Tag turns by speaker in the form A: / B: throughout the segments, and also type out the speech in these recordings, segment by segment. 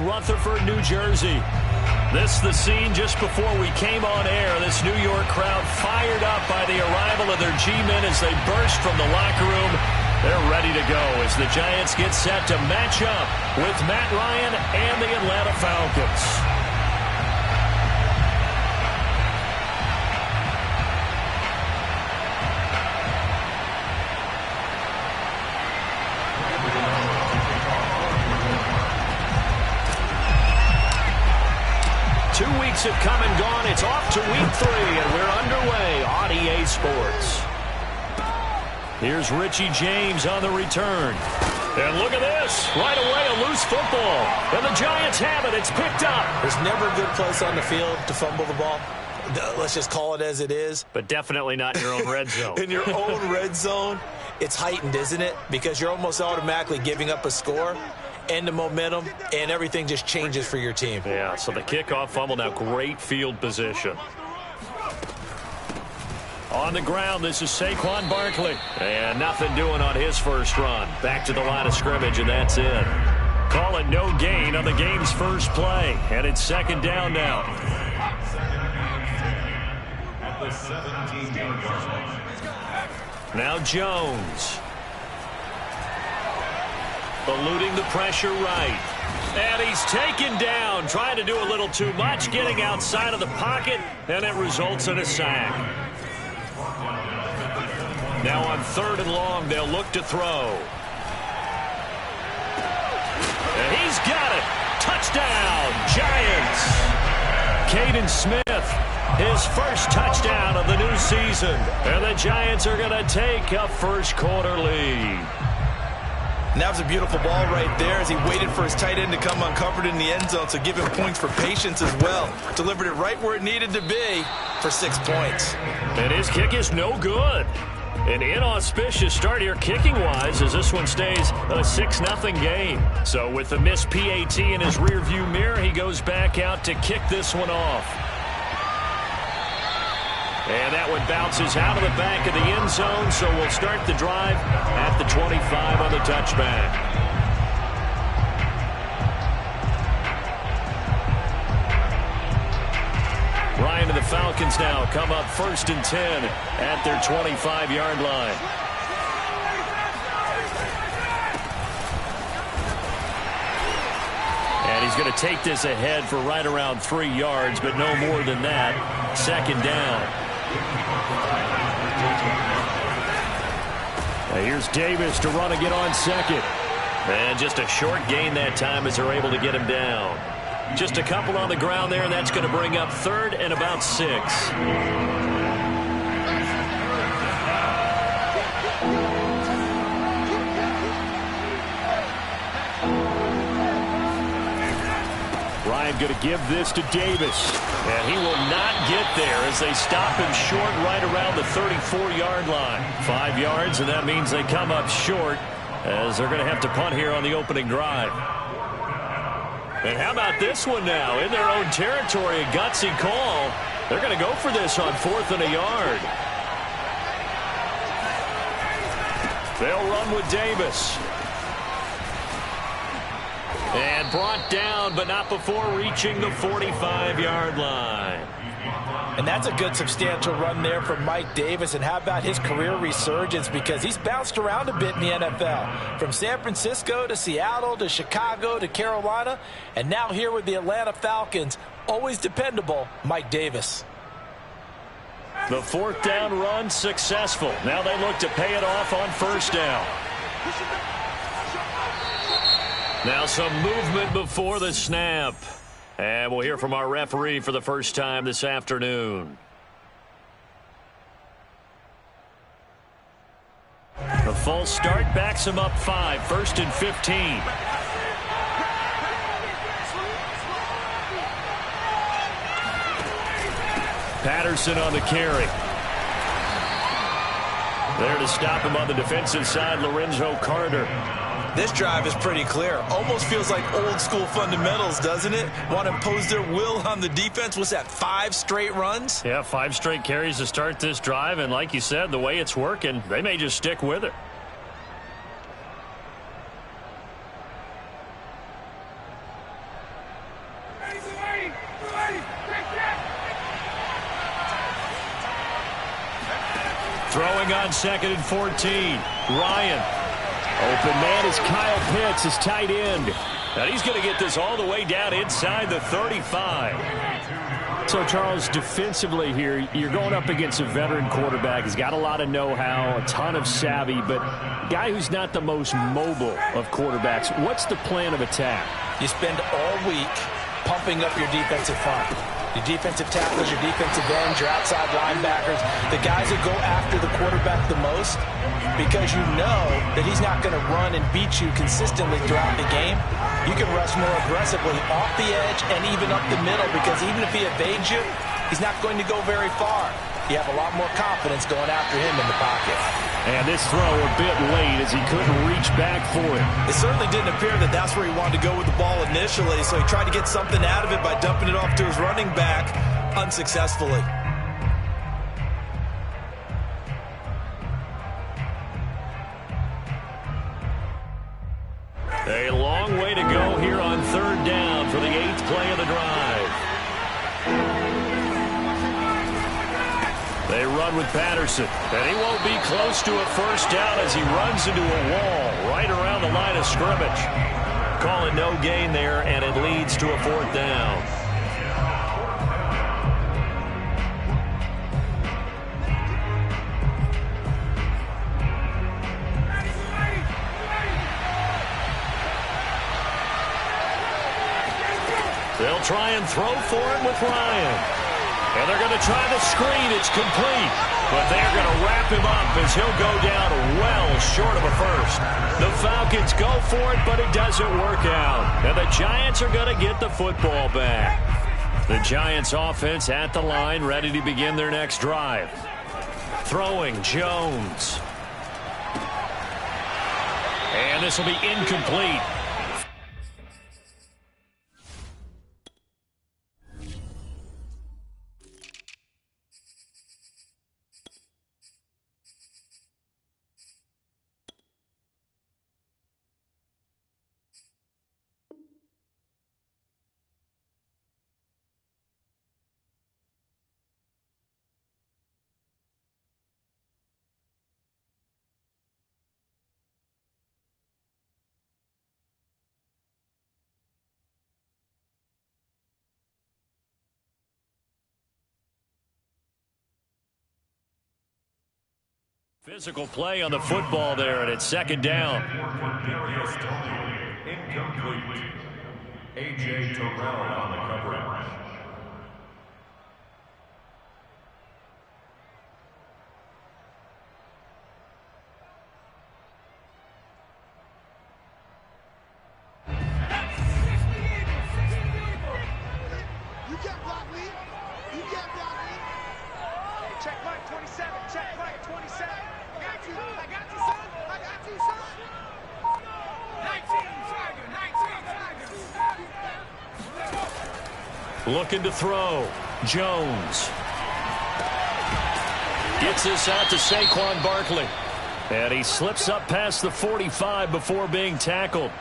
A: Rutherford, New Jersey. This the scene just before we came on air. This New York crowd fired up by the arrival of their G-men as they burst from the locker room. They're ready to go as the Giants get set to match up with Matt Ryan and the Atlanta Falcons. 2 weeks have come and gone. It's off to week 3, and we're underway on EA Sports. Here's Richie James on the return. And look at this. Right away, a loose football. And the Giants have it. It's picked up.
B: There's never a good place on the field to fumble the ball. Let's just call it as it is.
A: But definitely not in your own red zone.
B: In your own red zone, it's heightened, isn't it? Because you're almost automatically giving up a score and the momentum, and everything just changes for your team.
A: Yeah, so the kickoff fumble, now great field position. On the ground, this is Saquon Barkley. And nothing doing on his first run. Back to the line of scrimmage, and that's it. Call it no gain on the game's first play. And it's second down now. Now Jones. Eluding the pressure right. And he's taken down, trying to do a little too much, getting outside of the pocket, and it results in a sack. Now on 3rd and long, they'll look to throw. And he's got it. Touchdown, Giants. Caden Smith, his first touchdown of the new season. And the Giants are going to take a first quarter lead.
B: And that was a beautiful ball right there as he waited for his tight end to come uncovered in the end zone, so give him points for patience as well. Delivered it right where it needed to be for 6 points.
A: And his kick is no good. An inauspicious start here kicking-wise as this one stays a 6-0 game. So with the missed PAT in his rearview mirror, he goes back out to kick this one off. And that one bounces out of the back of the end zone, so we'll start the drive at the 25 on the touchback. Ryan and the Falcons now come up 1st and 10 at their 25-yard line. And he's going to take this ahead for right around 3 yards, but no more than that. 2nd down. Now here's Davis to run again on 2nd. And just a short gain that time as they're able to get him down. Just a couple on the ground there, and that's going to bring up 3rd and about 6. Ryan going to give this to Davis. And he will not get there as they stop him short right around the 34-yard line. 5 yards, and that means they come up short as they're going to have to punt here on the opening drive. And how about this one now? In their own territory, a gutsy call. They're going to go for this on 4th and a yard. They'll run with Davis. And brought down, but not before reaching the 45-yard line.
B: And that's a good substantial run there from Mike Davis. And how about his career resurgence? Because he's bounced around a bit in the NFL. From San Francisco to Seattle to Chicago to Carolina. And now here with the Atlanta Falcons, always dependable, Mike Davis.
A: The 4th down run successful. Now they look to pay it off on 1st down. Now some movement before the snap. And we'll hear from our referee for the first time this afternoon. The false start backs him up 5, 1st and 15. Patterson on the carry. There to stop him on the defensive side, Lorenzo Carter.
B: This drive is pretty clear. Almost feels like old school fundamentals, doesn't it? Want to impose their will on the defense. What's that, 5 straight runs?
A: Yeah, 5 straight carries to start this drive. And like you said, the way it's working, they may just stick with it. Throwing on 2nd and 14. Ryan. Open man is Kyle Pitts, his tight end. And he's going to get this all the way down inside the 35. So, Charles, defensively here, you're going up against a veteran quarterback. He's got a lot of know-how, a ton of savvy, but a guy who's not the most mobile of quarterbacks. What's the plan of attack?
B: You spend all week pumping up your defensive front. Your defensive tackles, your defensive ends, your outside linebackers, the guys that go after the quarterback the most, because you know that he's not going to run and beat you consistently throughout the game. You can rush more aggressively off the edge and even up the middle, because even if he evades you, he's not going to go very far. You have a lot more confidence going after him in the pocket.
A: And this throw a bit late as he couldn't reach back for it.
C: It certainly didn't appear that that's where he wanted to go with the ball initially, so he tried to get something out of it by dumping it off to his running back unsuccessfully.
A: A long way to go here on 3rd down for the 8th play of the drive. They run with Patterson, and he won't be close to a 1st down as he runs into a wall right around the line of scrimmage. Call it no gain there, and it leads to a 4th down. They'll try and throw for it with Ryan. And they're going to try the screen. It's complete. But they're going to wrap him up as he'll go down well short of a 1st. The Falcons go for it, but it doesn't work out. And the Giants are going to get the football back. The Giants offense at the line, ready to begin their next drive. Throwing Jones. And this will be incomplete. Physical play on the football there, and it's 2nd down.
D: Incomplete. A.J. Terrell on the coverage.
E: You can't block me. You can't block me. Check Mike 27. Check Mike 27. I got you, son. I got you, son. 19 Tiger.
A: Looking to throw. Jones. Gets this out to Saquon Barkley. And he slips up past the 45 before being tackled.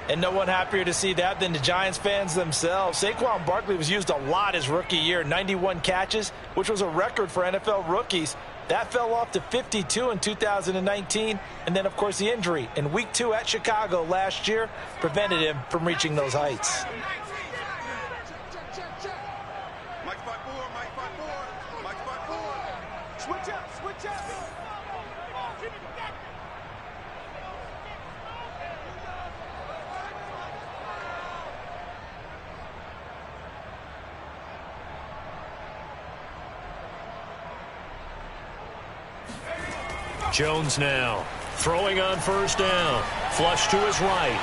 B: And no one happier to see that than the Giants fans themselves. Saquon Barkley was used a lot his rookie year, 91 catches, which was a record for NFL rookies. That fell off to 52 in 2019. And then, of course, the injury in Week 2 at Chicago last year prevented him from reaching those heights.
E: Mike 5-4, Mike 5-4, Mike 5-4. Switch up, switch up.
A: Jones now throwing on 1st down. Flush to his right.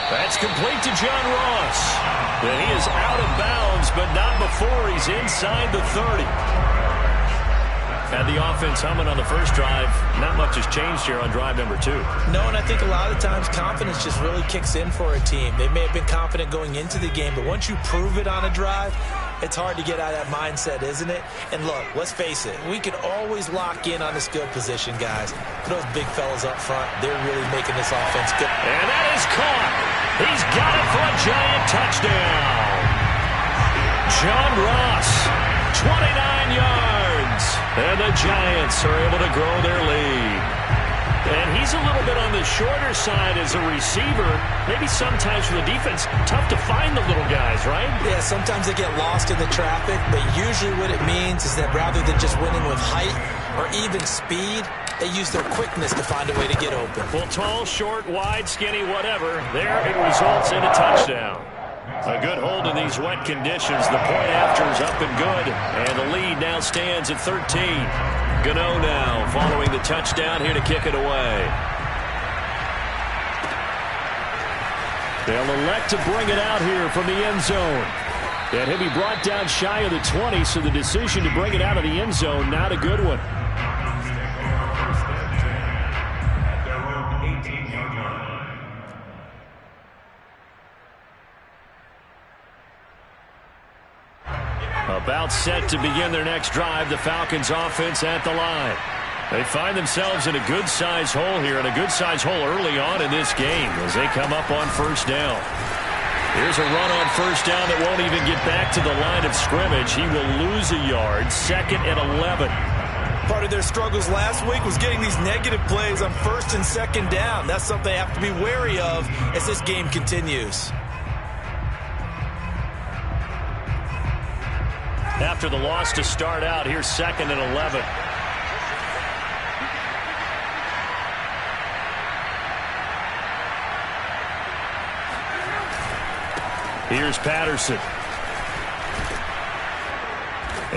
A: That's complete to John Ross. And he is out of bounds, but not before he's inside the 30. Had the offense humming on the first drive. Not much has changed here on drive number 2.
B: No, and I think a lot of times confidence just really kicks in for a team. They may have been confident going into the game, but once you prove it on a drive, it's hard to get out of that mindset, isn't it? And look, let's face it, we can always lock in on the skill position, guys. Those big fellas up front, they're really making this offense good.
A: And that is caught. He's got it for a giant touchdown. John Ross, 29 yards. And the Giants are able to grow their lead. And he's a little bit on the shorter side as a receiver. Maybe sometimes for the defense, tough to find the little guys, right?
B: Yeah, sometimes they get lost in the traffic, but usually what it means is that rather than just winning with height or even speed, they use their quickness to find a way to get open. Well,
A: tall, short, wide, skinny, whatever, there it results in a touchdown. A good hold in these wet conditions. The point after is up and good, and the lead now stands at 13. Gano now following the touchdown here to kick it away. They'll elect to bring it out here from the end zone. And he'll be brought down shy of the 20, so the decision to bring it out of the end zone, not a good one. About set to begin their next drive, the Falcons offense at the line. They find themselves in a good-sized hole here, and a good-sized hole early on in this game as they come up on first down. Here's a run on first down that won't even get back to the line of scrimmage. He will lose a yard, 2nd and 11.
C: Part of their struggles last week was getting these negative plays on 1st and 2nd down. That's something they have to be wary of as this game continues.
A: After the loss to start out, here's 2nd and 11. Here's Patterson.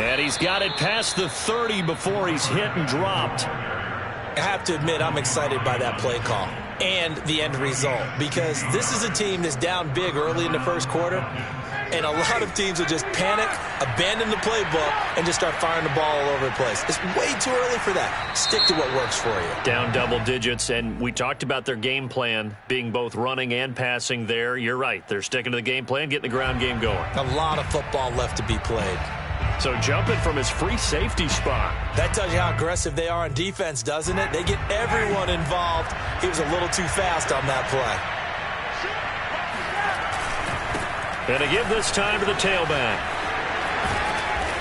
A: And he's got it past the 30 before he's hit and dropped.
B: I have to admit, I'm excited by that play call and the end result, because this is a team that's down big early in the first quarter, and a lot of teams will just panic, abandon the playbook, and just start firing the ball all over the place. It's way too early for that. Stick to what works for you.
A: Down double digits, and we talked about their game plan being both running and passing there. You're right. They're sticking to the game plan, getting the ground game going.
B: A lot of football left to be played.
A: So jumping from his free safety spot.
B: That tells you how aggressive they are on defense, doesn't it? They get everyone involved. He was a little too fast on that play.
A: And to give this time to the tailback.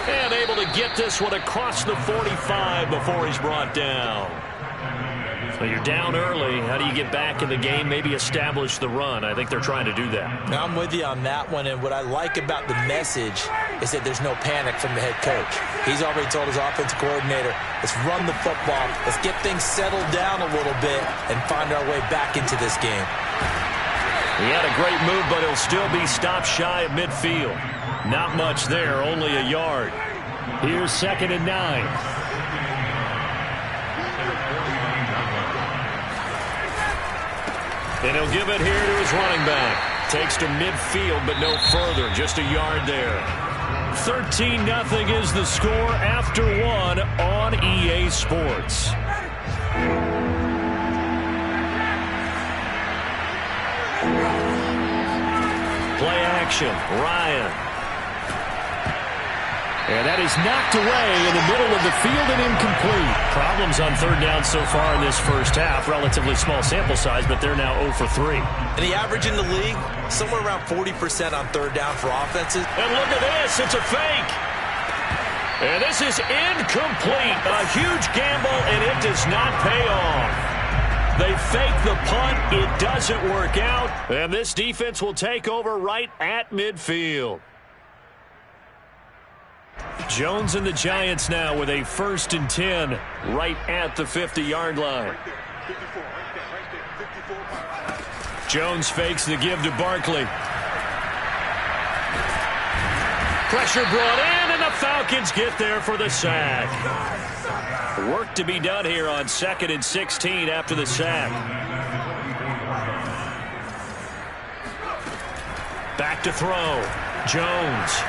A: And able to get this one across the 45 before he's brought down. So you're down early. How do you get back in the game, maybe establish the run? I think they're trying to do that.
B: Now, I'm with you on that one, and what I like about the message is that there's no panic from the head coach. He's already told his offensive coordinator, let's run the football, let's get things settled down a little bit and find our way back into this game.
A: He had a great move, but he'll still be stopped shy of midfield. Not much there, only a yard. Here's 2nd and 9. And he'll give it here to his running back. Takes to midfield, but no further. Just a yard there. 13-0 is the score after one on EA Sports. Play action. Ryan. And that is knocked away in the middle of the field and incomplete. Problems on third down so far in this first half. Relatively small sample size, but they're now 0 for 3.
B: And the average in the league, somewhere around 40% on third down for offenses.
A: And look at this. It's a fake. And this is incomplete. A huge gamble, and it does not pay off. They fake the punt. It doesn't work out. And this defense will take over right at midfield. Jones and the Giants now with a 1st and 10 right at the 50-yard line. Jones fakes the give to Barkley. Pressure brought in, and the Falcons get there for the sack. Work to be done here on 2nd and 16 after the sack. Back to throw. Jones.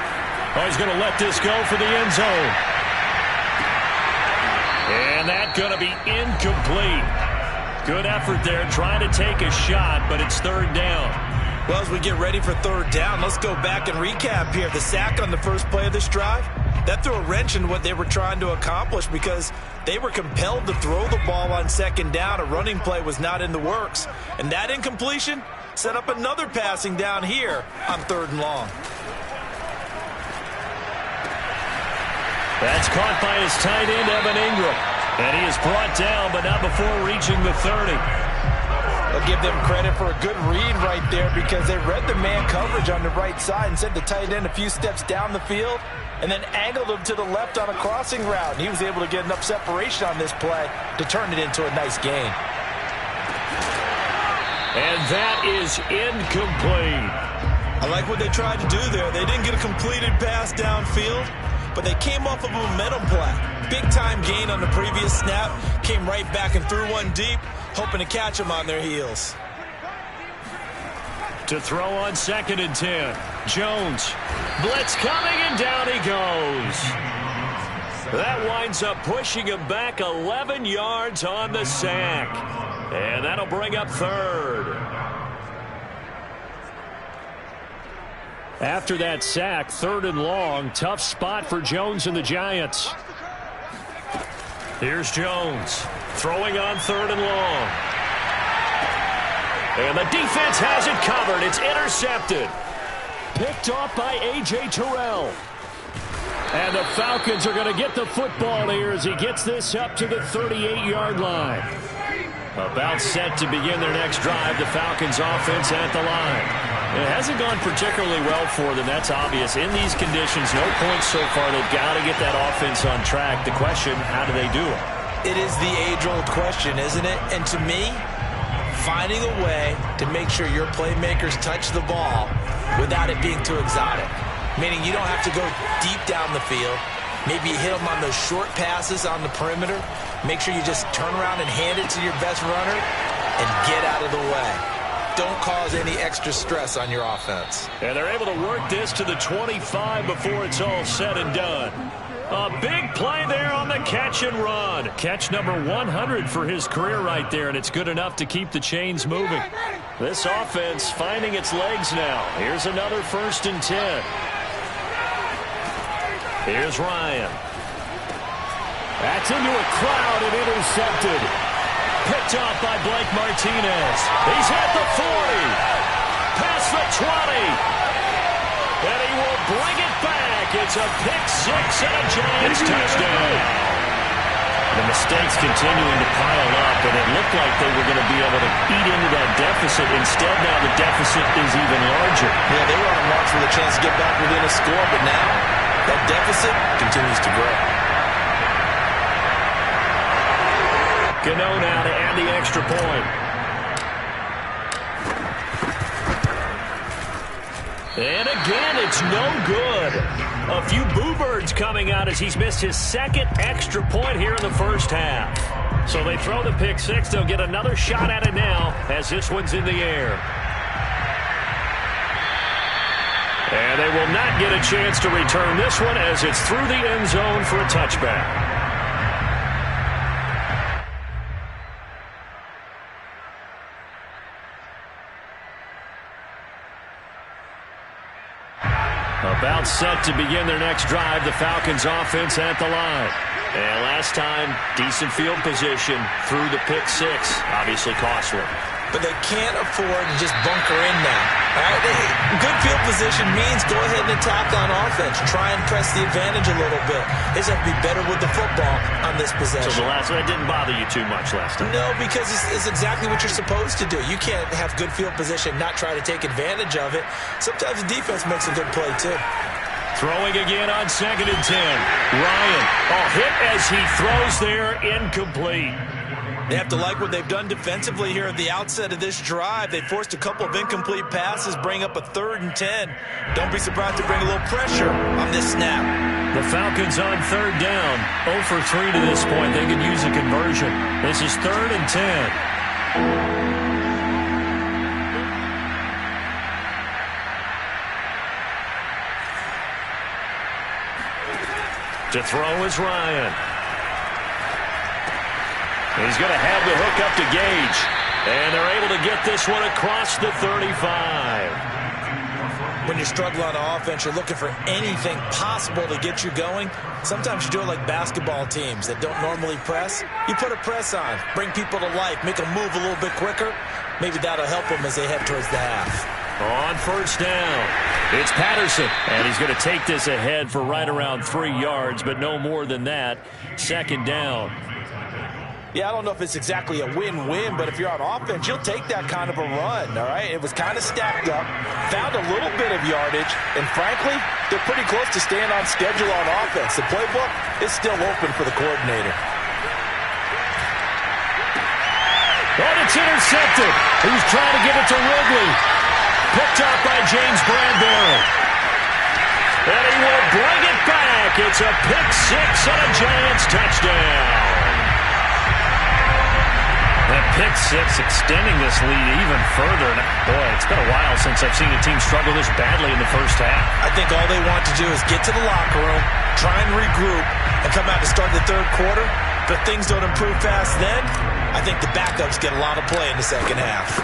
A: Oh, he's going to let this go for the end zone. And that's going to be incomplete. Good effort there, trying to take a shot, but it's third down.
C: Well, as we get ready for third down, let's go back and recap here. The sack on the first play of this drive, that threw a wrench in what they were trying to accomplish because they were compelled to throw the ball on 2nd down. A running play was not in the works. And that incompletion set up another passing down here on 3rd and long.
A: That's caught by his tight end, Evan Ingram. And he is brought down, but not before reaching the 30.
B: I'll give them credit for a good read right there because they read the man coverage on the right side and sent the tight end a few steps down the field and then angled him to the left on a crossing route. And he was able to get enough separation on this play to turn it into a nice gain.
A: And that is incomplete.
C: I like what they tried to do there. They didn't get a completed pass downfield, but they came off of a momentum play. Big-time gain on the previous snap. Came right back and threw one deep, hoping to catch them on their heels.
A: To throw on 2nd and 10. Jones. Blitz coming, and down he goes. That winds up pushing him back 11 yards on the sack. And that'll bring up 3rd. After that sack, 3rd and long. Tough spot for Jones and the Giants. Here's Jones throwing on 3rd and long. And the defense has it covered. It's intercepted. Picked off by A.J. Terrell. And the Falcons are going to get the football here as he gets this up to the 38-yard line. About set to begin their next drive. The Falcons offense at the line. It hasn't gone particularly well for them. That's obvious. In these conditions, no points so far. They've got to get that offense on track. The question, how do they do it?
B: It is the age-old question, isn't it? And to me, finding a way to make sure your playmakers touch the ball without it being too exotic. Meaning you don't have to go deep down the field. Maybe you hit them on those short passes on the perimeter. Make sure you just turn around and hand it to your best runner and get out of the way. Don't cause any extra stress on your offense.
A: And they're able to work this to the 25 before it's all said and done. A big play there on the catch and run. Catch number 100 for his career right there, and it's good enough to keep the chains moving. This offense finding its legs now. Here's another 1st and 10. Here's Ryan. That's into a crowd and intercepted. Picked off by Blake Martinez. He's at the 40. Past the 20. And he will bring it back. It's a pick-6 and a Giants touchdown. The mistakes continuing to pile up, and it looked like they were going to be able to eat into that deficit. Instead, now the deficit is even larger.
B: Yeah, they were on a march with a chance to get back within a score, but now that deficit continues to grow.
A: Gano now to add the extra point. And again, it's no good. A few boo birds coming out as he's missed his 2nd extra point here in the first half. So they throw the pick-6. They'll get another shot at it now as this one's in the air. And they will not get a chance to return this one as it's through the end zone for a touchback. About set to begin their next drive. The Falcons offense at the line. And last time, decent field position through the pick-6. Obviously costly.
B: But they can't afford to just bunker in now. All right? Good field position means go ahead and attack on offense. Try and press the advantage a little bit. They just have to be better with the football on this possession.
A: So the last one didn't bother you too much last time?
B: No, because it's exactly what you're supposed to do. You can't have good field position, not try to take advantage of it. Sometimes the defense makes a good play, too.
A: Throwing again on 2nd and 10. Ryan, hit as he throws there, incomplete.
C: They have to like what they've done defensively here at the outset of this drive. They forced a couple of incomplete passes, bring up a 3rd and 10. Don't be surprised to bring a little pressure on this snap.
A: The Falcons on 3rd down. 0 for 3 to this point. They could use a conversion. This is 3rd and 10. To throw is Ryan. He's going to have the hook up to Gage. And they're able to get this one across the 35.
B: When you struggle on offense, you're looking for anything possible to get you going. Sometimes you do it like basketball teams that don't normally press. You put a press on, bring people to life, make them move a little bit quicker. Maybe that'll help them as they head towards the half.
A: On first down, it's Patterson, and he's going to take this ahead for right around 3 yards, but no more than that. Second down.
B: Yeah, I don't know if it's exactly a win-win, but if you're on offense, you'll take that kind of a run, all right? It was kind of stacked up, found a little bit of yardage, and frankly, they're pretty close to staying on schedule on offense. The playbook is still open for the coordinator.
A: Oh, it's intercepted. He's trying to give it to Ridley. Picked up by James Bradbury. And he will bring it back. It's a pick six and a Giants touchdown. That pick six extending this lead even further. Boy, it's been a while since I've seen a team struggle this badly in the first half.
B: I think all they want to do is get to the locker room, try and regroup, and come out to start the third quarter. But if things don't improve fast then, I think the backups get a lot of play in the second half.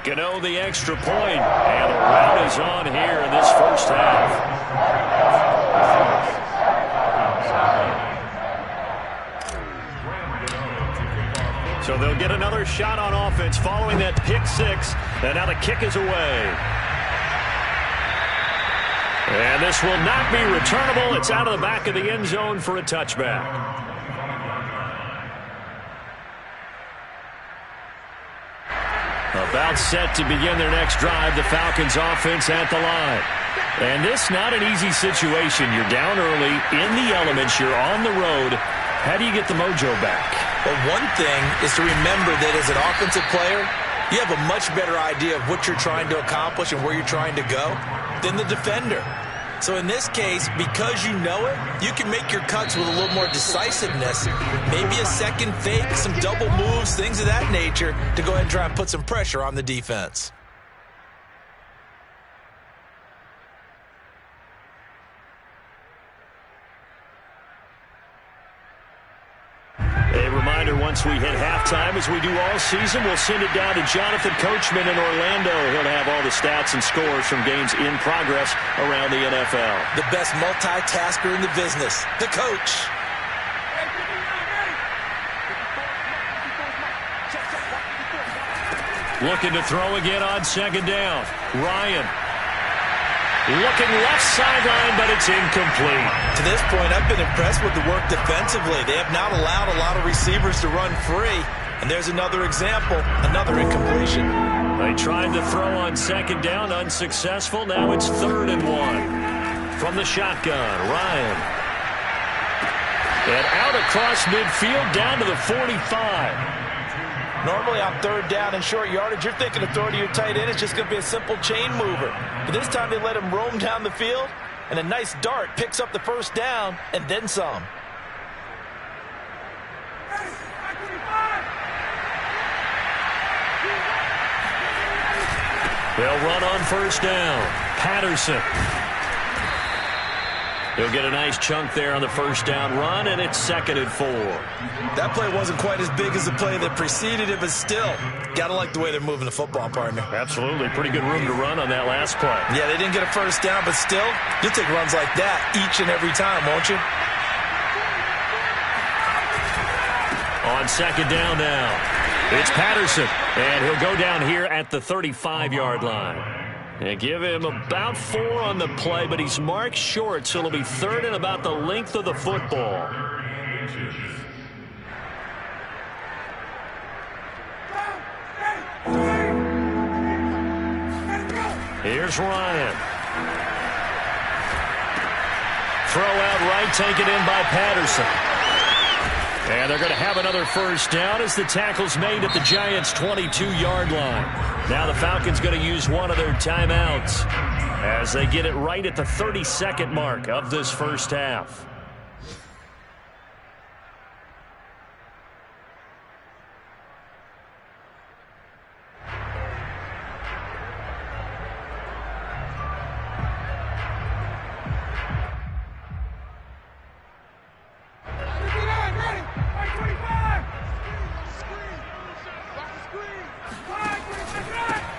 A: Gano the extra point, and the rout is on here in this first half. So they'll get another shot on offense following that pick six, and now the kick is away. And this will not be returnable. It's out of the back of the end zone for a touchback. About set to begin their next drive, the Falcons offense at the line. And this not an easy situation. You're down early, in the elements, you're on the road. How do you get the mojo back?
B: Well, one thing is to remember that as an offensive player, you have a much better idea of what you're trying to accomplish and where you're trying to go than the defender. So in this case, because you know it, you can make your cuts with a little more decisiveness. Maybe a second fake, some double moves, things of that nature to go ahead and try and put some pressure on the defense.
A: A reminder, once we hit halftime, as we do all season, we'll send it down to Jonathan Coachman in Orlando. He'll have all the stats and scores from games in progress around the NFL.
B: The best multitasker in the business, the coach.
A: Looking to throw again on second down. Ryan. Looking left sideline, but it's incomplete.
B: To this point, I've been impressed with the work defensively. They have not allowed a lot of receivers to run free. And there's another example, another incompletion.
A: They tried to throw on second down, unsuccessful. Now it's 3rd and 1. From the shotgun, Ryan. And out across midfield, down to the 45.
B: Normally on 3rd down and short yardage, you're thinking of throwing to your tight end. It's just going to be a simple chain mover. But this time they let him roam down the field, and a nice dart picks up the first down and then some.
A: They'll run on first down. Patterson. He'll get a nice chunk there on the first down run, and it's 2nd and 4.
B: That play wasn't quite as big as the play that preceded it, but still, gotta like the way they're moving the football, partner.
A: Absolutely. Pretty good room to run on that last play.
B: Yeah, they didn't get a first down, but still, you'll take runs like that each and every time, won't you?
A: On second down now, it's Patterson, and he'll go down here at the 35-yard line. And give him about 4 on the play, but he's marked short, so it'll be 3rd and about the length of the football. Here's Ryan. Throw out right, taken in by Patterson. And they're going to have another first down as the tackle's made at the Giants' 22-yard line. Now the Falcons going to use one of their timeouts as they get it right at the 32nd mark of this first half.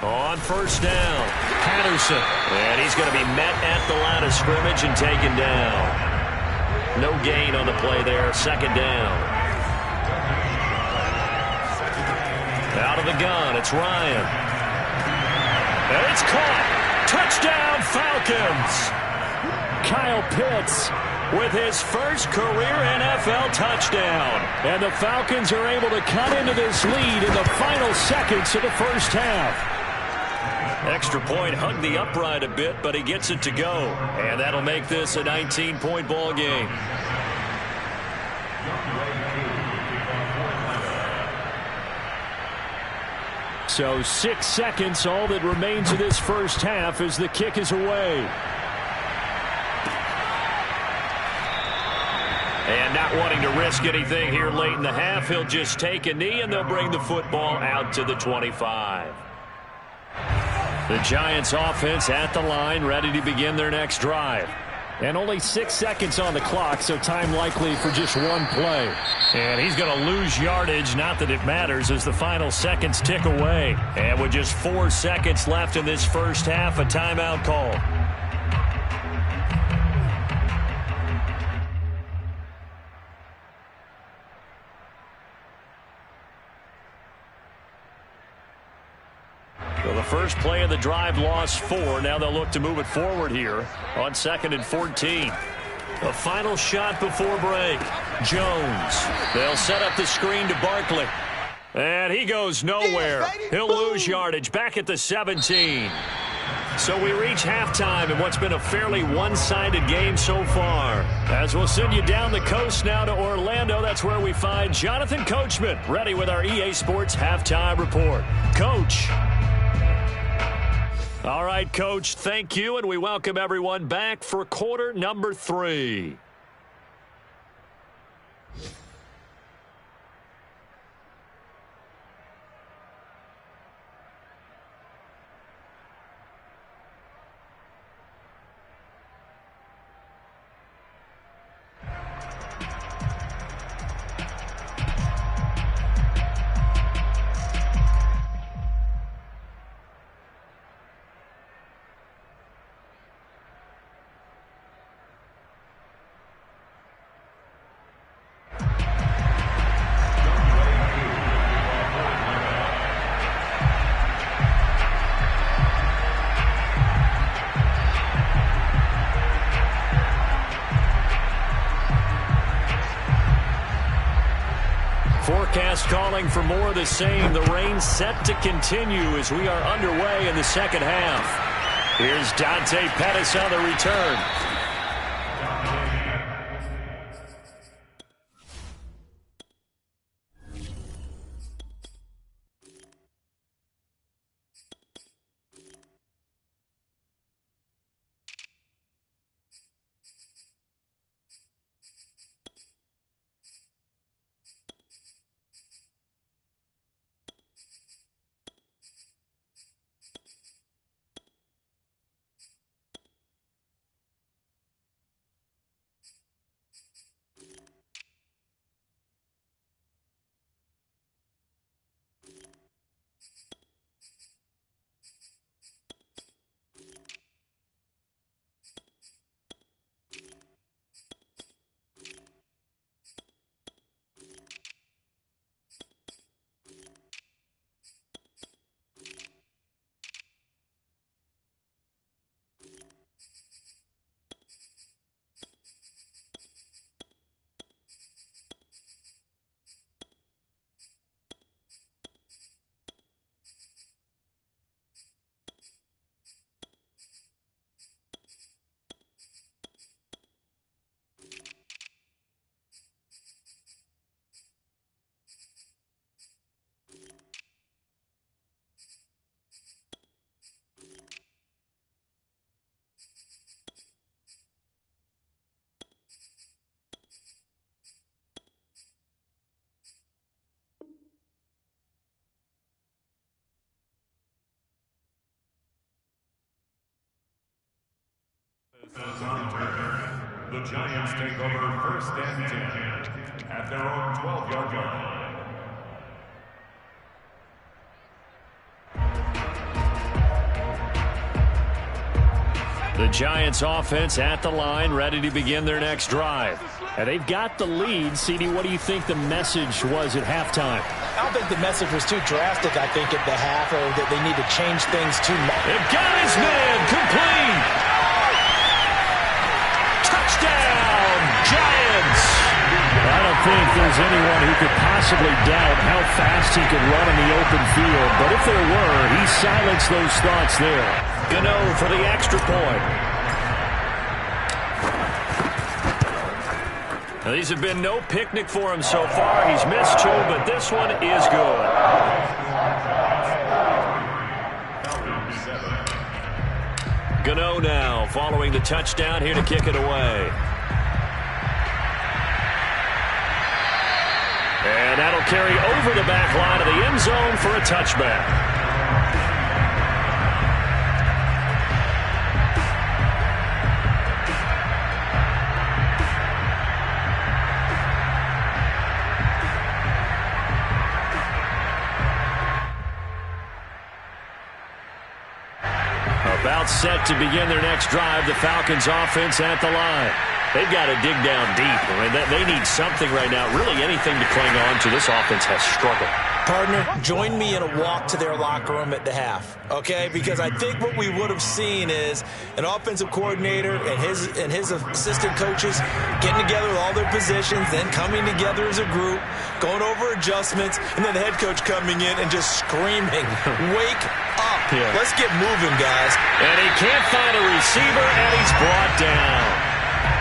A: On first down, Patterson. And he's going to be met at the line of scrimmage and taken down. No gain on the play there, 2nd down. Out of the gun, it's Ryan. It's caught. Touchdown, Falcons. Kyle Pitts with his first career NFL touchdown. And the Falcons are able to cut into this lead in the final seconds of the first half. Extra point hugged the upright a bit, but he gets it to go. And that'll make this a 19-point ball game. So 6 seconds, all that remains of this first half as the kick is away. And not wanting to risk anything here late in the half, he'll just take a knee and they'll bring the football out to the 25. The Giants offense at the line, ready to begin their next drive. And only 6 seconds on the clock, so time likely for just one play. And he's going to lose yardage, not that it matters, as the final seconds tick away. And with just 4 seconds left in this first half, a timeout call. So the first play of the drive lost 4. Now they'll look to move it forward here on 2nd and 14. The final shot before break. Jones. They'll set up the screen to Barkley. And he goes nowhere. He'll lose yardage back at the 17. So we reach halftime in what's been a fairly one-sided game so far. As we'll send you down the coast now to Orlando, that's where we find Jonathan Coachman, ready with our EA Sports Halftime Report. Coach. All right, Coach, thank you, and we welcome everyone back for quarter number 3. Forecast calling for more of the same. The rain set to continue as we are underway in the second half. Here's Dante Pettis on the return.
D: The Giants take over 1st and 10 at their own 12-yard line.
A: The Giants offense at the line, ready to begin their next drive. And they've got the lead. CD, what do you think the message was at halftime?
B: I don't think the message was too drastic, I think, at the half, or that they need to change things too much.
A: They've got his man complete. Touchdown, Giants. I don't think there's anyone who could possibly doubt how fast he could run in the open field. But if there were, he silenced those thoughts there. Gano for the extra point. Now, these have been no picnic for him so far. He's missed 2, but this one is good. Gano now following the touchdown here to kick it away. And that'll carry over the back line of the end zone for a touchback. About set to begin their next drive, the Falcons offense at the line. They've got to dig down deep. I mean, they need something right now, really anything to cling on to. This offense has struggled.
B: Partner, join me in a walk to their locker room at the half, okay? Because I think what we would have seen is an offensive coordinator and his assistant coaches getting together with all their positions, then coming together as a group, going over adjustments, and then the head coach coming in and just screaming, wake up. Yeah. Let's get moving, guys.
A: And he can't find a receiver, and he's brought down.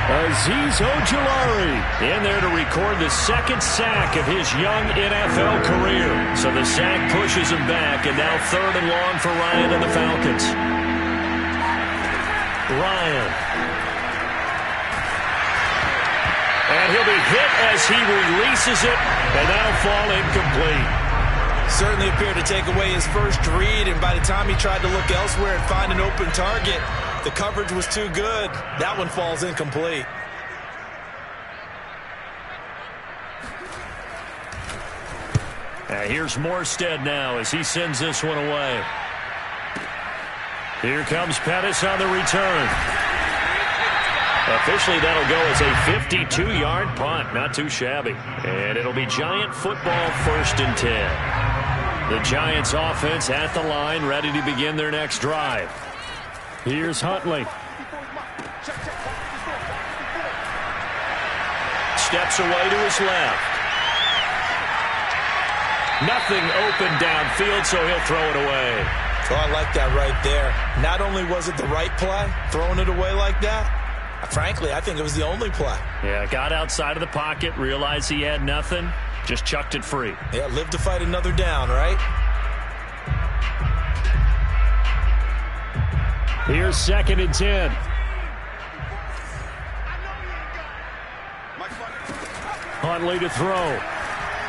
A: Azeez Ojulari in there to record the second sack of his young NFL career. So the sack pushes him back, and now 3rd and long for Ryan and the Falcons. Ryan. And he'll be hit as he releases it, and that'll fall incomplete.
B: Certainly appeared to take away his first read, and by the time he tried to look elsewhere and find an open target, the coverage was too good. That one falls incomplete.
A: Here's Morstead now as he sends this one away. Here comes Pettis on the return. Officially, that'll go as a 52-yard punt. Not too shabby. And it'll be Giant football, 1st and 10. The Giants offense at the line, ready to begin their next drive. Here's Huntley. Steps away to his left. Nothing open downfield, so he'll throw it away.
B: Oh, I like that right there. Not only was it the right play, throwing it away like that, frankly, I think it was the only play.
A: Yeah, got outside of the pocket, realized he had nothing, just chucked it free.
B: Yeah, live to fight another down, right?
A: Here's 2nd and 10. Huntley to throw.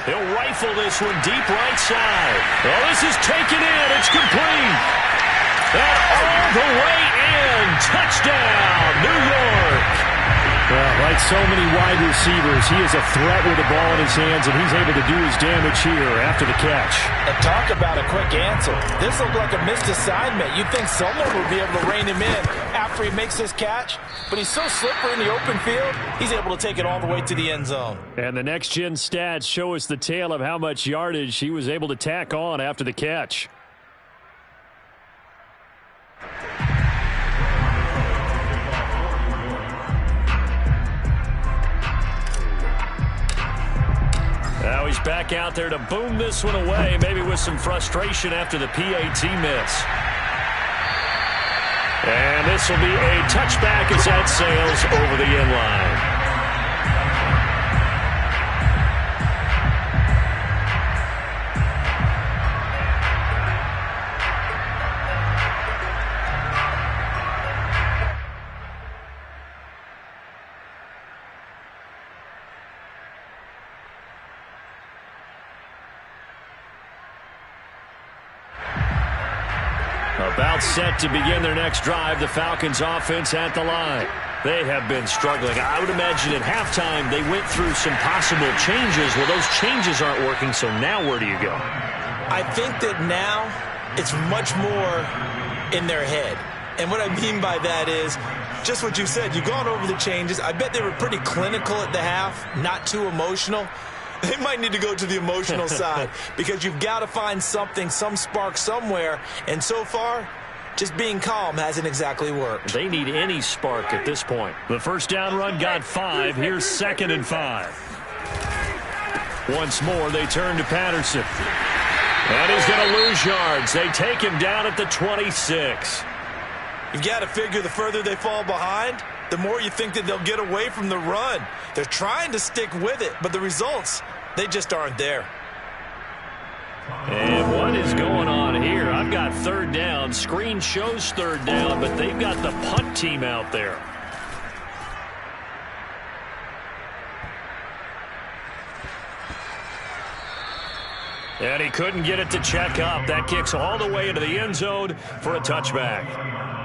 A: He'll rifle this one deep right side. Oh, this is taken in. It's complete. And all the way in. Touchdown, New York. Well, like so many wide receivers, he is a threat with the ball in his hands, and he's able to do his damage here after the catch.
B: And talk about a quick answer. This looked like a missed assignment. You'd think someone would be able to rein him in after he makes this catch, but he's so slippery in the open field, he's able to take it all the way to the end zone.
A: And the next-gen stats show us the tale of how much yardage he was able to tack on after the catch. Now he's back out there to boom this one away, maybe with some frustration after the PAT miss. And this will be a touchback as that sails over the end line. About set to begin their next drive, the Falcons offense at the line. They have been struggling. I would imagine at halftime they went through some possible changes. Well, those changes aren't working, so now where do you go?
B: I think that now it's much more in their head. And what I mean by that is just what you said. You've gone over the changes. I bet they were pretty clinical at the half, not too emotional. They might need to go to the emotional side because you've got to find something, some spark somewhere. And so far, just being calm hasn't exactly worked.
A: They need any spark at this point. The first down run got 5. Here's 2nd and 5. Once more, they turn to Patterson. And he's going to lose yards. They take him down at the 26.
B: You've got to figure the further they fall behind, the more you think that they'll get away from the run. They're trying to stick with it, but the results, they just aren't there.
A: And what is going on here? I've got 3rd down. Screen shows 3rd down, but they've got the punt team out there. And he couldn't get it to check up. That kicks all the way into the end zone for a touchback.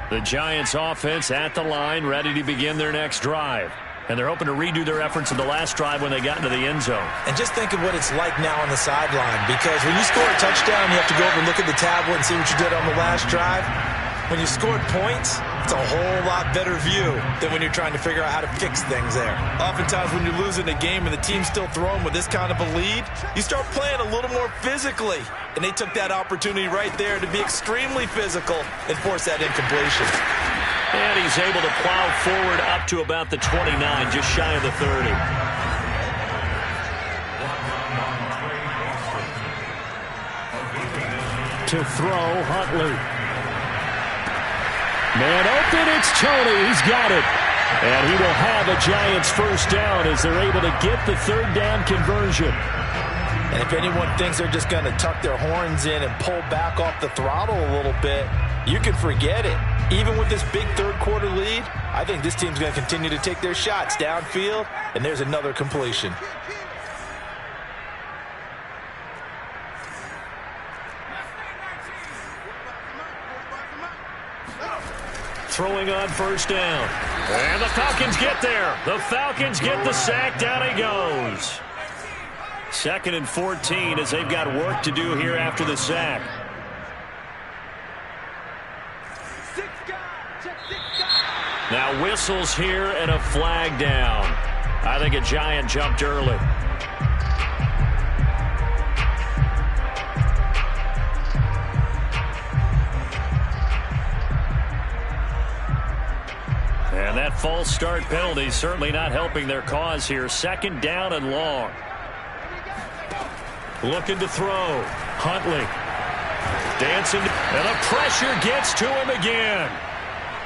A: The Giants offense at the line, ready to begin their next drive. And they're hoping to redo their efforts in the last drive when they got into the end zone.
B: And just think of what it's like now on the sideline, because when you score a touchdown, you have to go over and look at the tablet and see what you did on the last drive. When you scored points, it's a whole lot better view than when you're trying to figure out how to fix things there. Oftentimes when you're losing a game and the team's still throwing with this kind of a lead, you start playing a little more physically. And they took that opportunity right there to be extremely physical and force that incompletion.
A: And he's able to plow forward up to about the 29, just shy of the 30. To throw, Huntley. Man open, it's Tony. He's got it. And he will have a Giants first down as they're able to get the 3rd down conversion.
B: And if anyone thinks they're just going to tuck their horns in and pull back off the throttle a little bit, you can forget it. Even with this big 3rd quarter lead, I think this team's going to continue to take their shots downfield, and there's another completion.
A: Throwing on first down. And the Falcons get there. The Falcons get the sack. Down he goes. 2nd and 14 as they've got work to do here after the sack. Now whistles here and a flag down. I think a Giant jumped early. And that false start penalty certainly not helping their cause here. 2nd down and long. Looking to throw. Huntley. Dancing. And the pressure gets to him again.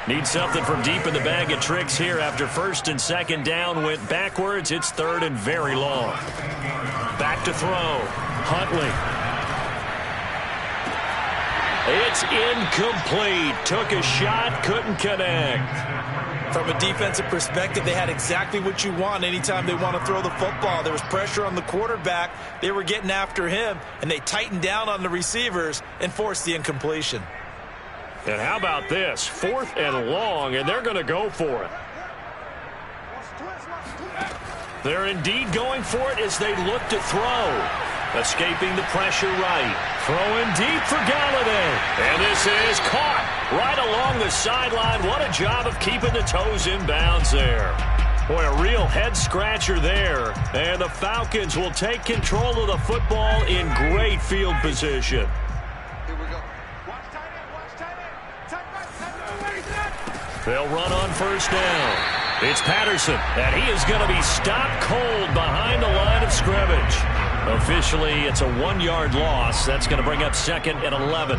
A: Needs something from deep in the bag of tricks here after 1st and 2nd down went backwards. It's 3rd and very long. Back to throw. Huntley. It's incomplete. Took a shot, couldn't connect.
B: From a defensive perspective, they had exactly what you want anytime they want to throw the football. There was pressure on the quarterback. They were getting after him, and they tightened down on the receivers and forced the incompletion.
A: And how about this? 4th and long, and they're going to go for it. They're indeed going for it as they look to throw. Escaping the pressure right. Throwing deep for Galladay. And this is caught right along the sideline. What a job of keeping the toes in bounds there. Boy, a real head-scratcher there. And the Falcons will take control of the football in great field position. They'll run on first down. It's Patterson, and he is going to be stopped cold behind the line of scrimmage. Officially, it's a 1-yard loss. That's going to bring up 2nd and 11.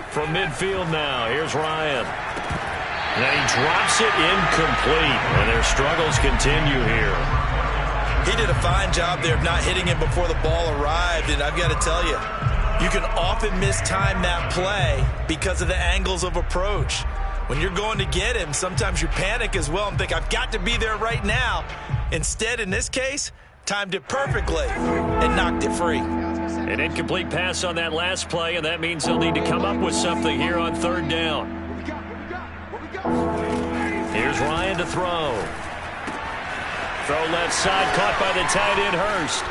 A: From midfield now, here's Ryan. And he drops it incomplete, and their struggles continue here.
B: He did a fine job there of not hitting him before the ball arrived, and I've got to tell you, you can often mistime that play because of the angles of approach. When you're going to get him, sometimes you panic as well and think, I've got to be there right now. Instead, in this case, timed it perfectly and knocked it free.
A: An incomplete pass on that last play, and that means they'll need to come up with something here on third down. Here's Ryan to throw. Throw left side, caught by the tight end, Hurst.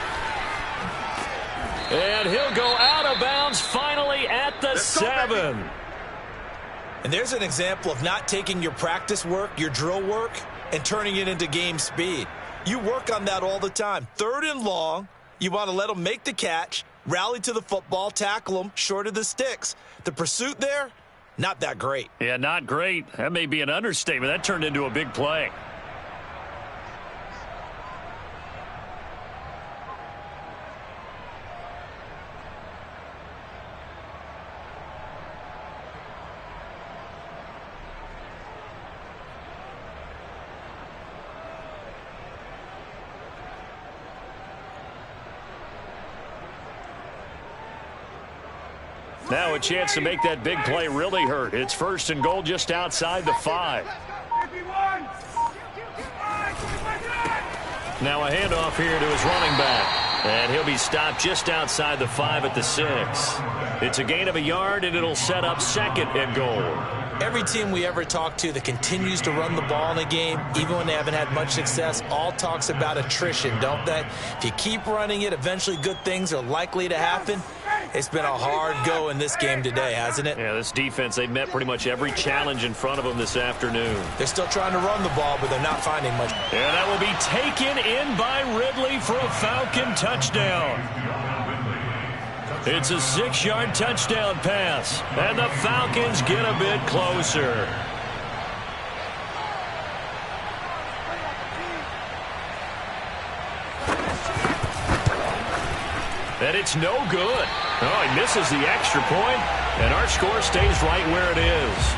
A: And he'll go out of bounds finally at the 7.
B: And there's an example of not taking your practice work, your drill work, and turning it into game speed. You work on that all the time. 3rd and long, you want to let them make the catch, rally to the football, tackle them short of the sticks. The pursuit there, not that great.
A: Yeah, not great. That may be an understatement. That turned into a big play. Now a chance to make that big play really hurt. It's 1st and goal just outside the 5. Now a handoff here to his running back. And he'll be stopped just outside the 5 at the 6. It's a gain of a yard, and it'll set up 2nd and goal.
B: Every team we ever talk to that continues to run the ball in a game, even when they haven't had much success, all talks about attrition, don't they? If you keep running it, eventually good things are likely to happen. It's been a hard go in this game today, hasn't it?
A: Yeah, this defense, they've met pretty much every challenge in front of them this afternoon.
B: They're still trying to run the ball, but they're not finding much.
A: And that will be taken in by Ridley for a Falcon touchdown. It's a 6-yard touchdown pass, and the Falcons get a bit closer. And it's no good. Oh, he misses the extra point, and our score stays right where it is.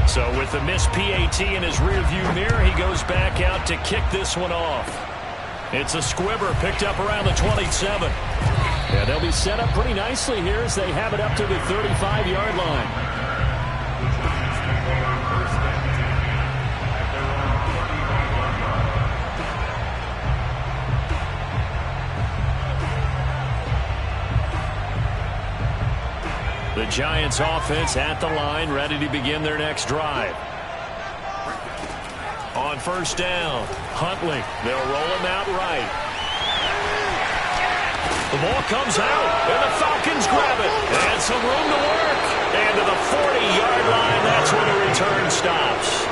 A: So with the missed PAT in his rearview mirror, he goes back out to kick this one off. It's a squibber picked up around the 27. And they'll be set up pretty nicely here as they have it up to the 35-yard line. The Giants offense at the line, ready to begin their next drive. On 1st down, Huntley. They'll roll him out right. The ball comes out, and the Falcons grab it. And some room to work. And to the 40-yard line, that's where the return stops.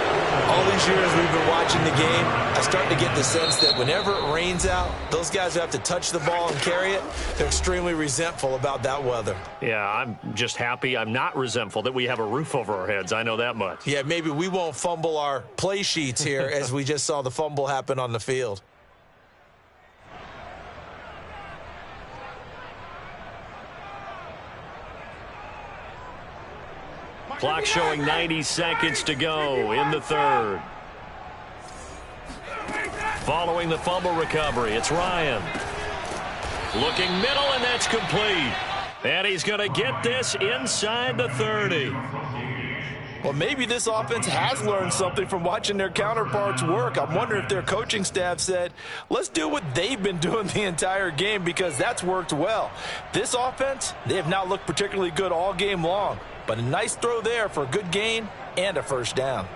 B: All these years we've been watching the game, I start to get the sense that whenever it rains out, those guys who have to touch the ball and carry it, they're extremely resentful about that weather.
A: Yeah, I'm just happy I'm not resentful that we have a roof over our heads. I know that much.
B: Yeah, maybe we won't fumble our play sheets here as we just saw the fumble happen on the field.
A: Clock showing 90 seconds to go in the 3rd. Following the fumble recovery, it's Ryan. Looking middle, and that's complete. And he's going to get this inside the 30.
B: Well, maybe this offense has learned something from watching their counterparts work. I'm wondering if their coaching staff said, let's do what they've been doing the entire game, because that's worked well. This offense, they have not looked particularly good all game long. But a nice throw there for a good gain and a 1st down.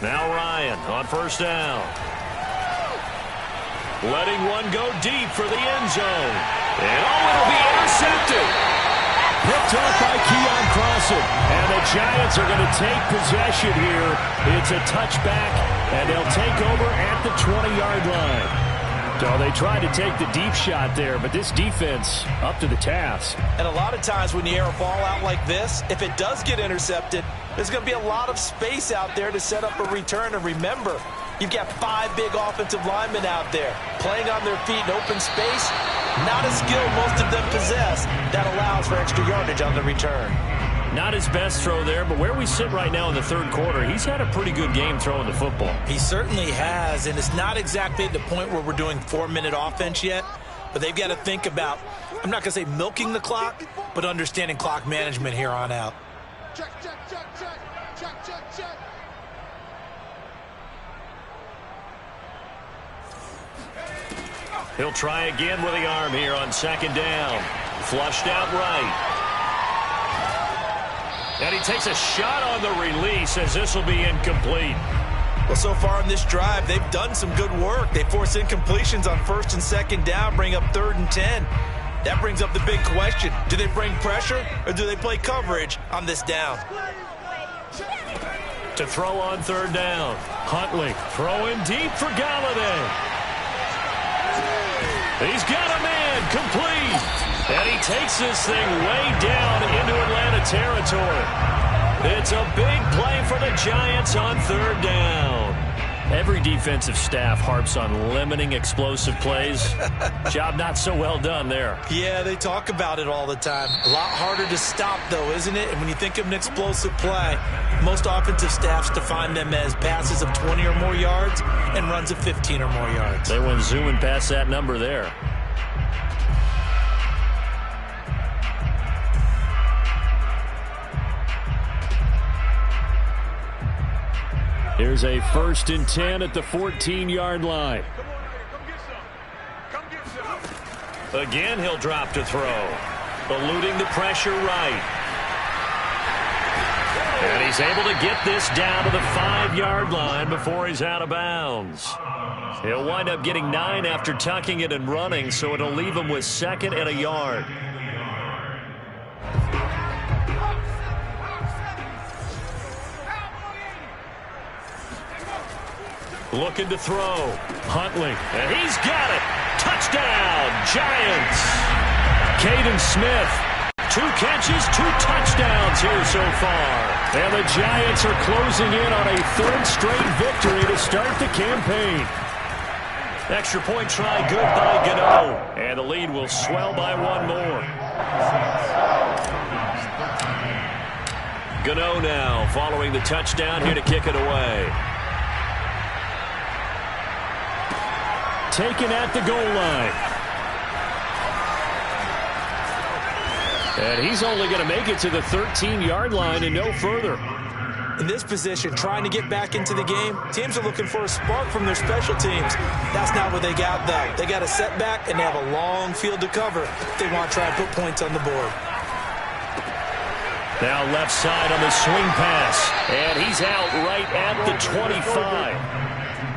A: Now Ryan on 1st down. Letting one go deep for the end zone. And it'll be intercepted. Picked up by Keon Crossen. And the Giants are going to take possession here. It's a touchback, and they'll take over at the 20-yard line. So they tried to take the deep shot there, but this defense up to the task.
B: And a lot of times when you air a ball out like this, if it does get intercepted, there's going to be a lot of space out there to set up a return. And remember, you've got 5 big offensive linemen out there playing on their feet in open space. Not a skill most of them possess that allows for extra yardage on the return.
A: Not his best throw there, but where we sit right now in the third quarter, he's had a pretty good game throwing the football.
B: He certainly has, and it's not exactly at the point where we're doing 4-minute offense yet, but they've got to think about, I'm not going to say milking the clock, but understanding clock management here on out.
E: Check, check, check, check, check, check, check.
A: He'll try again with the arm here on second down. Flushed out right. And he takes a shot on the release as this will be incomplete.
B: Well, so far in this drive, they've done some good work. They force incompletions on first and second down, bring up 3rd and 10. That brings up the big question. Do they bring pressure or do they play coverage on this down?
A: To throw on 3rd down. Huntley throwing deep for Galladay. He's got a man complete. And he takes this thing way down into Atlanta territory. It's a big play for the Giants on 3rd down. Every defensive staff harps on limiting explosive plays. Job not so well done there.
B: Yeah, they talk about it all the time. A lot harder to stop, though, isn't it? And when you think of an explosive play, most offensive staffs define them as passes of 20 or more yards and runs of 15 or more yards.
A: They went zooming past that number there. Here's a 1st and 10 at the 14-yard line. Again, he'll drop to throw. Eluding the pressure right. And he's able to get this down to the 5-yard line before he's out of bounds. He'll wind up getting 9 after tucking it and running, so it'll leave him with 2nd and a yard. Looking to throw. Huntley. And he's got it. Touchdown, Giants. Caden Smith. 2 catches, 2 touchdowns here so far. And the Giants are closing in on a 3rd straight victory to start the campaign. Extra point try good by Gano. And the lead will swell by 1 more. Gano now following the touchdown here to kick it away. Taken at the goal line. And he's only going to make it to the 13-yard line and no further.
B: In this position, trying to get back into the game, teams are looking for a spark from their special teams. That's not what they got, though. They got a setback, and they have a long field to cover if they want to try and put points on the board.
A: Now left side on the swing pass. And he's out right at the 25.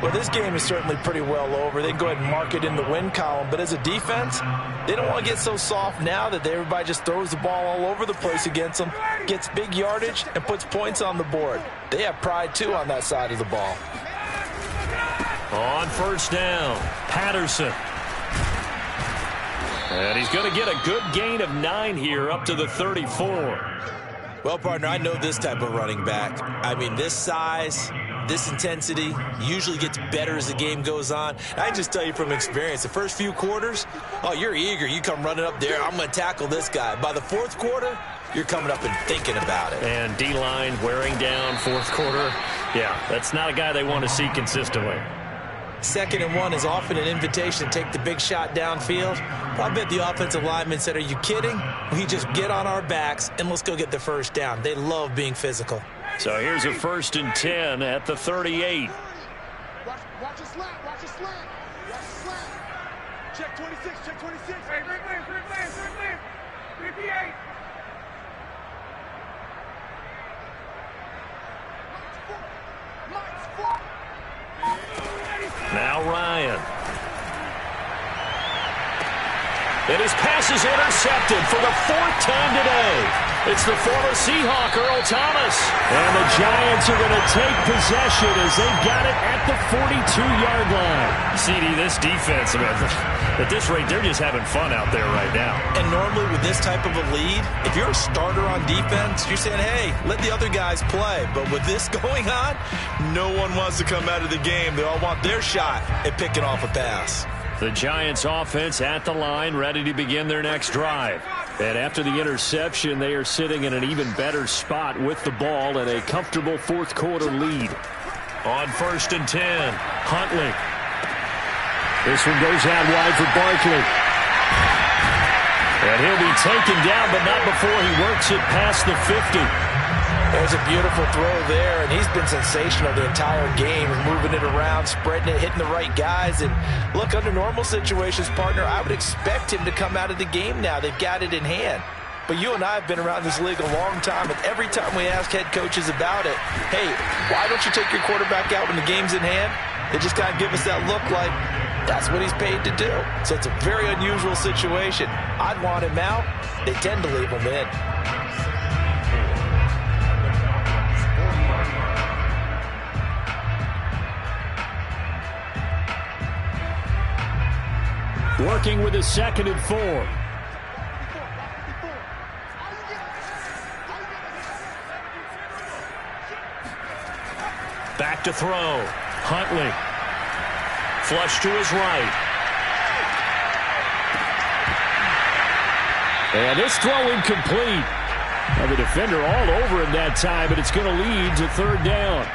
B: Well, this game is certainly pretty well over. They can go ahead and mark it in the win column. But as a defense, they don't want to get so soft now that everybody just throws the ball all over the place against them, gets big yardage, and puts points on the board. They have pride, too, on that side of the ball.
A: On 1st down, Patterson. And he's going to get a good gain of 9 here up to the 34.
B: Well, partner, I know this type of running back. I mean, this size, this intensity usually gets better as the game goes on. I just tell you from experience, the first few quarters, oh, you're eager. You come running up there, I'm going to tackle this guy. By the 4th quarter, you're coming up and thinking about it.
A: And D-line wearing down 4th quarter. Yeah, that's not a guy they want to see consistently.
B: 2nd and 1 is often an invitation to take the big shot downfield. I bet the offensive lineman said, are you kidding? We just get on our backs and let's go get the 1st down. They love being physical.
A: So here's a 1st and 10 at the 38.
E: Watch a slant, watch a slant. Watch a slant. Check 26, check 26. Hey, big man. 58.
A: Now Ryan. And his pass is intercepted for the 4th time today. It's the former Seahawk, Earl Thomas. And the Giants are going to take possession as they got it at the 42-yard line. CD, this defense, at this rate, they're just having fun out there right now.
B: And normally with this type of a lead, if you're a starter on defense, you're saying, hey, let the other guys play. But with this going on, no one wants to come out of the game. They all want their shot at picking off a pass.
A: The Giants offense at the line, ready to begin their next drive. And after the interception, they are sitting in an even better spot with the ball and a comfortable fourth quarter lead. On 1st and 10, Huntley. This one goes out wide for Barkley. And he'll be taken down, but not before he works it past the 50.
B: There's a beautiful throw there, and he's been sensational the entire game, moving it around, spreading it, hitting the right guys. And look, under normal situations, partner, I would expect him to come out of the game now. They've got it in hand. But you and I have been around this league a long time, and every time we ask head coaches about it, hey, why don't you take your quarterback out when the game's in hand? They just kind of give us that look like that's what he's paid to do. So it's a very unusual situation. I'd want him out. They tend to leave him in.
A: Working with a 2nd and 4. Back to throw. Huntley. Flush to his right. And this throw incomplete. Now the defender all over him that time, but it's going to lead to 3rd down.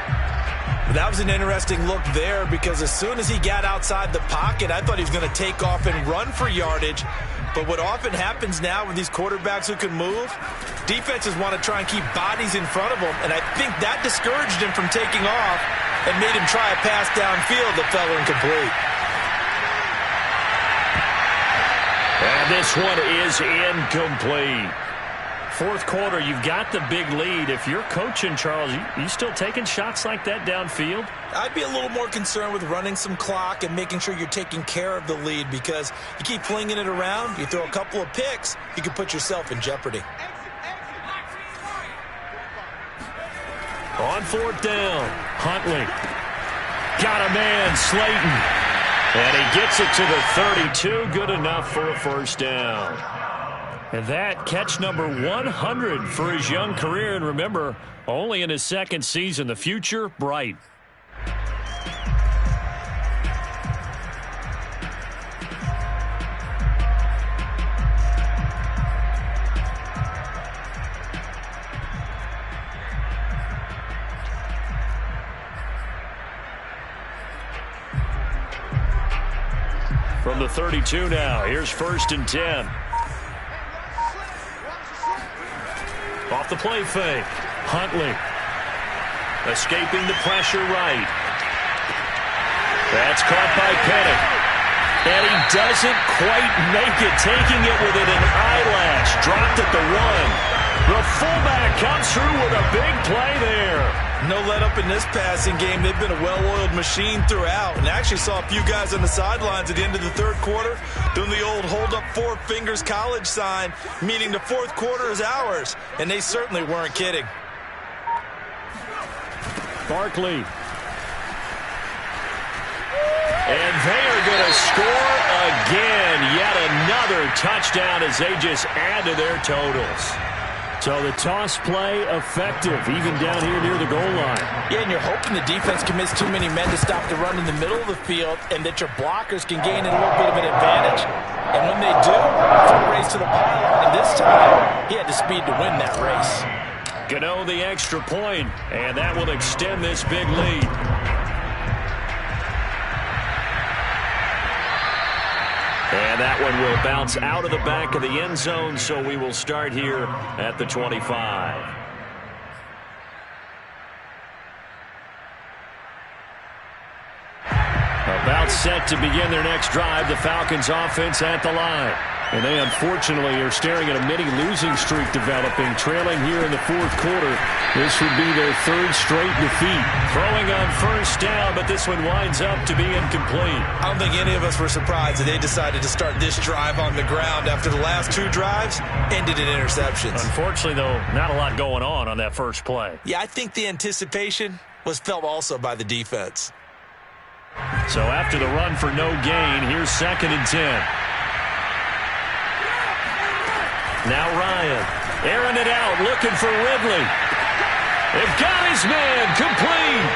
C: That was an interesting look there because as soon as he got outside the pocket, I thought he was going to take off and run for yardage. But what often happens now with these quarterbacks who can move, defenses want to try and keep bodies in front of them, and I think that discouraged him from taking off and made him try a pass downfield that fell incomplete.
A: And this one is incomplete. Fourth quarter, you've got the big lead. If you're coaching, Charles, you still taking shots like that downfield?
C: I'd be a little more concerned with running some clock and making sure you're taking care of the lead because you keep flinging it around, you throw a couple of picks, you can put yourself in jeopardy.
A: On 4th down, Huntley. Got a man, Slayton. And he gets it to the 32. Good enough for a 1st down. And that catch number 100 for his young career. And remember, only in his 2nd season. The future, bright. From the 32 now, here's 1st and 10. Off the play fake. Huntley. Escaping the pressure right. That's caught by Pettit. And he doesn't quite make it. Taking it within an eyelash. Dropped at the 1. The fullback comes through with a big play there.
C: No let up in this passing game. They've been a well-oiled machine throughout. And I actually saw a few guys on the sidelines at the end of the 3rd quarter doing the old hold up 4 fingers college sign, meaning the 4th quarter is ours. And they certainly weren't kidding.
A: Barkley. And they are going to score again. Yet another touchdown as they just add to their totals. So the toss play effective, even down here near the goal line.
B: Yeah, and you're hoping the defense commits too many men to stop the run in the middle of the field and that your blockers can gain a little bit of an advantage. And when they do, full race to the pylon. And this time, he had the speed to win that race.
A: Gano the extra point, and that will extend this big lead. And that one will bounce out of the back of the end zone, so we will start here at the 25. About set to begin their next drive, the Falcons offense at the line. And they unfortunately are staring at a mini losing streak developing, trailing here in the 4th quarter. This would be their 3rd straight defeat. Throwing on 1st down, but this one winds up to be incomplete.
C: I don't think any of us were surprised that they decided to start this drive on the ground after the last 2 drives ended in interceptions.
A: Unfortunately, though, not a lot going on that first play.
C: Yeah, I think the anticipation was felt also by the defense.
A: So after the run for no gain, here's 2nd and 10. Now Ryan, airing it out, looking for Ridley. They've got his man, complete.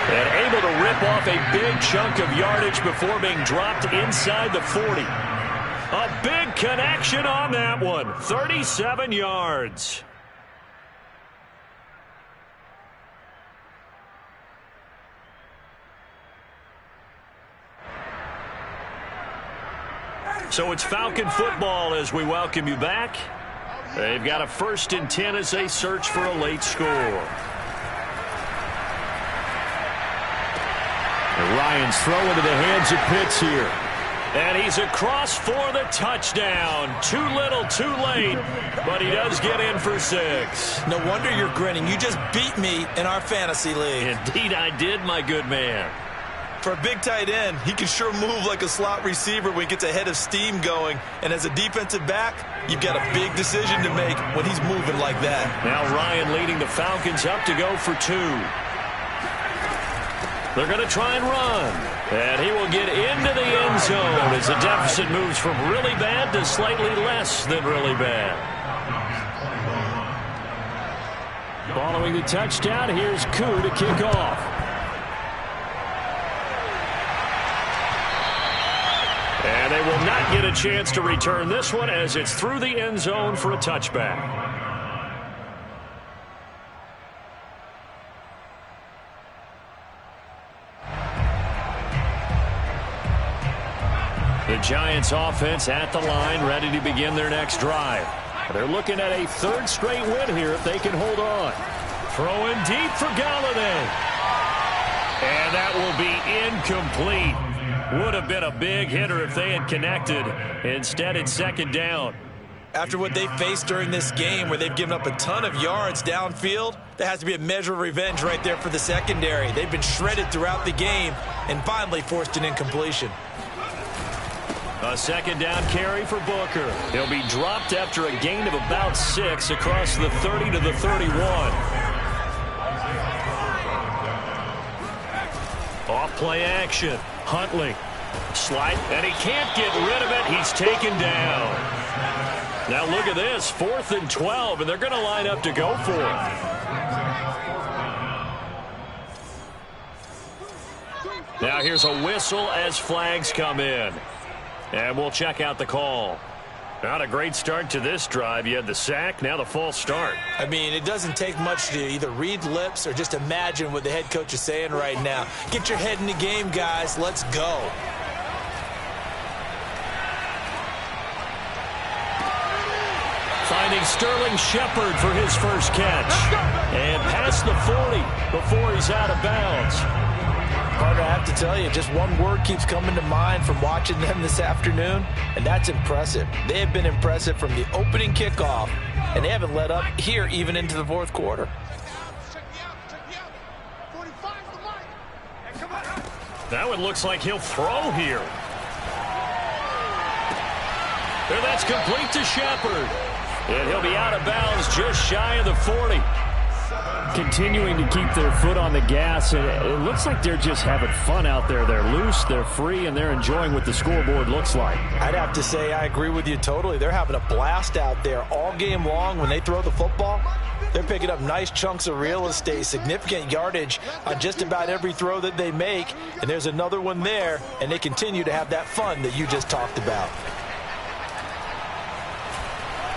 A: And able to rip off a big chunk of yardage before being dropped inside the 40. A big connection on that one. 37 yards. So it's Falcon football as we welcome you back. They've got a 1st and 10 as they search for a late score. And Ryan's throw into the hands of Pitts here. And he's across for the touchdown. Too little, too late, but he does get in for 6.
C: No wonder you're grinning. You just beat me in our fantasy league.
A: Indeed I did, my good man.
C: For a big tight end, he can sure move like a slot receiver when he gets a head of steam going. And as a defensive back, you've got a big decision to make when he's moving like that.
A: Now Ryan leading the Falcons up to go for 2. They're going to try and run. And he will get into the end zone as the deficit moves from really bad to slightly less than really bad. Following the touchdown, here's Koo to kick off. And they will not get a chance to return this one as it's through the end zone for a touchback. The Giants offense at the line, ready to begin their next drive. They're looking at a 3rd straight win here if they can hold on. Throwing deep for Galladay. And that will be incomplete. Would have been a big hitter if they had connected. Instead, it's 2nd down.
C: After what they faced during this game where they've given up a ton of yards downfield, there has to be a measure of revenge right there for the secondary. They've been shredded throughout the game and finally forced an incompletion.
A: A 2nd down carry for Booker. He'll be dropped after a gain of about 6 across the 30 to the 31. Off play action. Huntley. Slide, and he can't get rid of it. He's taken down. Now look at this. 4th and 12, and they're going to line up to go for it. Now here's a whistle as flags come in. And we'll check out the call. Not a great start to this drive. You had the sack, now the false start.
C: I mean, it doesn't take much to either read lips or just imagine what the head coach is saying right now. Get your head in the game, guys. Let's go.
A: Finding Sterling Shepard for his first catch. And past the 40 before he's out of bounds.
B: Partner, I have to tell you, just one word keeps coming to mind from watching them this afternoon, and that's impressive. They have been impressive from the opening kickoff, and they haven't let up here even into the 4th quarter.
A: Now it looks like he'll throw here. And that's complete to Shepard. And he'll be out of bounds just shy of the 40.
F: Continuing to keep their foot on the gas, and it looks like they're just having fun out there. They're loose, they're free, and they're enjoying what the scoreboard looks like.
B: I'd have to say I agree with you totally. They're having a blast out there all game long when they throw the football. They're picking up nice chunks of real estate, significant yardage on just about every throw that they make, and there's another one there, and they continue to have that fun that you just talked about.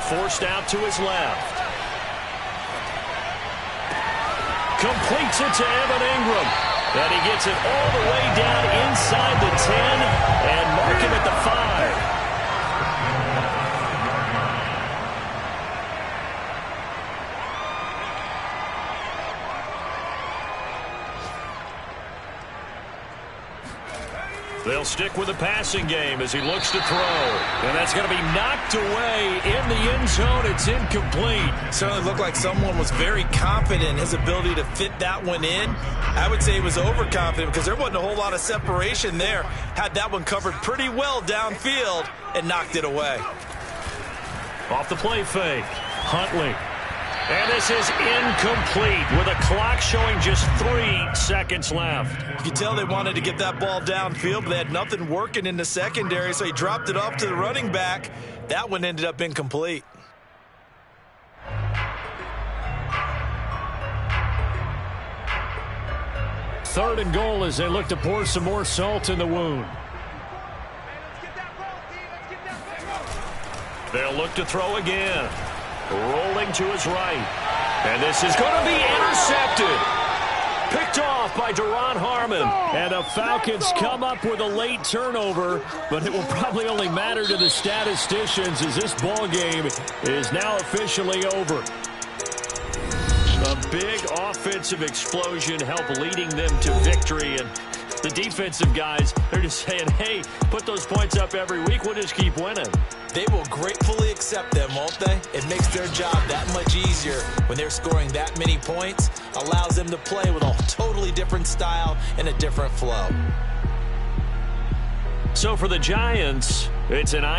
A: Forced out to his left. Completes it to Evan Ingram. And he gets it all the way down inside the 10 and mark him at the 5. They'll stick with the passing game as he looks to throw. And that's going to be knocked away in the end zone. It's incomplete.
C: Certainly looked like someone was very confident in his ability to fit that one in. I would say he was overconfident because there wasn't a whole lot of separation there. Had that one covered pretty well downfield and knocked it away.
A: Off the play fake. Huntley. And this is incomplete with a clock showing just 3 seconds left.
C: You can tell they wanted to get that ball downfield, but they had nothing working in the secondary, so he dropped it off to the running back. That one ended up incomplete.
F: 3rd and goal as they look to pour some more salt in the wound.
A: They'll look to throw again. Rolling to his right. And this is going to be intercepted. Picked off by Duron Harmon.
F: And the Falcons come up with a late turnover, but it will probably only matter to the statisticians as this ball game is now officially over. A big offensive explosion helped leading them to victory, and the defensive guys, they're just saying, hey, put those points up every week, we'll just keep winning.
B: They will gratefully accept them, won't they? It makes their job that much easier when they're scoring that many points, allows them to play with a totally different style and a different flow.
A: So for the Giants, it's an